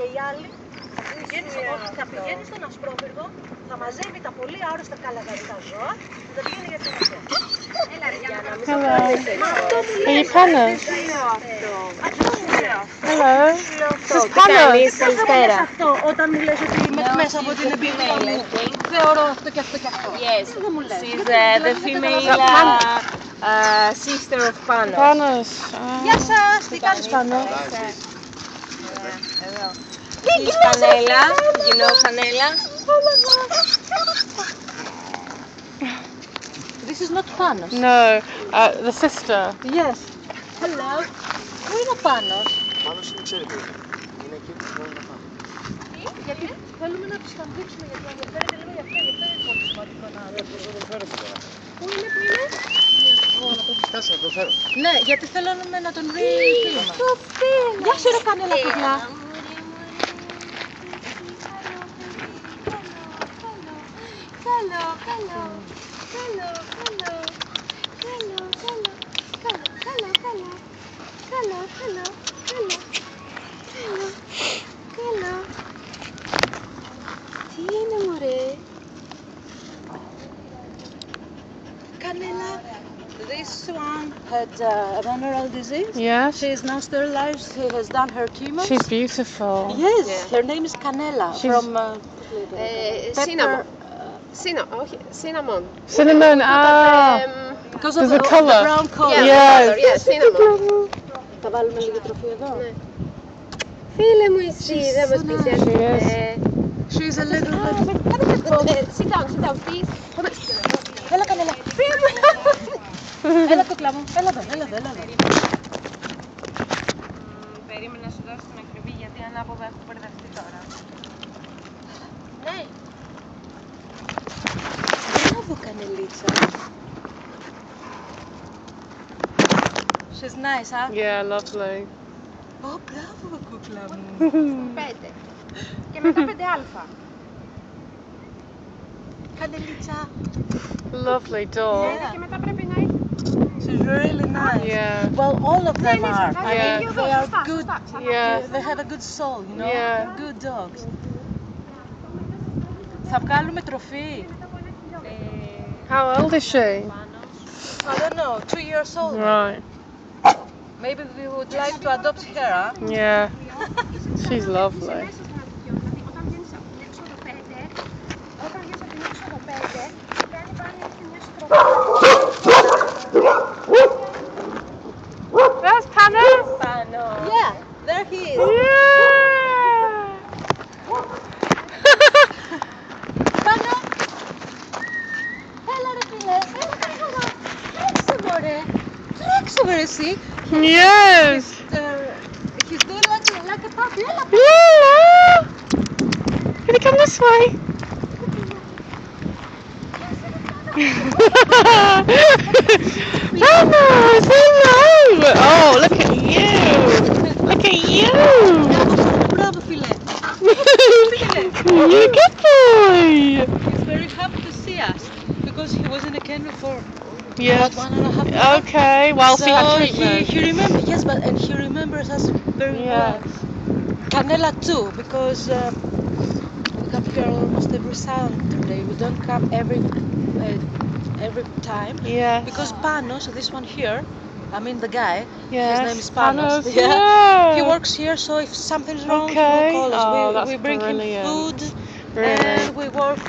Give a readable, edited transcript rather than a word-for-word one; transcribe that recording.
Και η άλλη θα πηγαίνει στον ασπρόπυργο, θα μαζεύει τα πολύ άρρωστα καλαγαρικά ζώα και θα πηγαίνει για την αστεία. Hello. Are you Panos? Hello. This is Panos. Καλησπέρα. Αυτό όταν μου λες ότι είμαι μέσα από την εμπειρία μου, θεωρώ αυτό και αυτό και αυτό. Yes, Δεν μου λες. she's the female sister of Panos. Panos. Γεια σας, τι κάνεις Πάνο? She's Canela, you know Canela? This is not Panos. No, the sister. Yes. Hello. Πού είναι ο Πάνος? Πάνος είναι, ξέρει που είναι. Είναι εκεί που θέλουμε να πάμε. Γιατί θέλουμε να τους καμπίξουμε, γιατί ενδιαφέρεται λίγο για αυτό. Γι' αυτό είναι πολύ σημαντικό να δούμε. Πού είναι? Κάτσε να το φέρω. Ναι, γιατί θέλουμε να τον βρει φίλο μας. Γεια σου ρε Κανέλα παιδιά. Τι είναι μωρέ? Κανέλα. This one had a venereal disease. Yes. She is now sterilized. She has done her chemo. She's beautiful. Yes, her name is Canela from Cinnamon. Όχι, cinnamon. Cinnamon. Ah. Because of There's a the colour. brown color. Yes. Yeah, cinnamon. Θα βάλουμε λίγη τροφή εδώ. Φίλε μου εσύ, δεν μας πεις έτσι. She's a little bit. Sit down, please. Έλα Κανέλα. Έλα κούκλα μου. Έλα εδώ. Περίμενα να σου δώσω την ακριβή γιατί ανάποδα έχω μπερδευτεί τώρα. Ναι. Μπράβο Κανελίτσα. She's nice, huh? Yeah, lovely. Ω, μπράβο κούκλα μου. 5. Και μετά 5α. Κανελίτσα. Lovely dog. Και μετά πρέπει να είναι. She's really nice. Yeah. Well, all of them are. I Yeah. mean, they are good. Yeah. They have a good soul, you know. Yeah. Good dogs. Θα βγάλουμε τροφή. How old is she? I don't know, 2 years old. Right. Maybe we would like to adopt her, huh? Yeah. She's lovely. Όταν βγαίνεις από την έξοδο 5, παίρνει πάλι και μια στροφή. That's Panos. Πάνω. Yeah, there he is. Yeah. Πάνω. Έλα ρε φίλε, έλα καλά. Τρέξε μωρέ. Τρέξε μωρέ εσύ. Yes. He's doing like a puppy. Έλα. Yeah. Can you come this way? Panos, hello. Oh, look at you. Look at you. Μπράβο φίλε. You're a good boy. He's very happy to see us because he was in a kennel for Yes. about 1.5 months. Okay. While she had So treatment. he remembers, yes, but and he remembers us very Yes. well. Canela too, because we come here almost every Saturday. We don't come every time Yes. because Panos, this one here, I mean the guy, Yes. his name is Panos. Panos, yeah. He works here, so if something's wrong, he Okay. will call us. Oh, that's we bring brilliant. him food Really. and we work.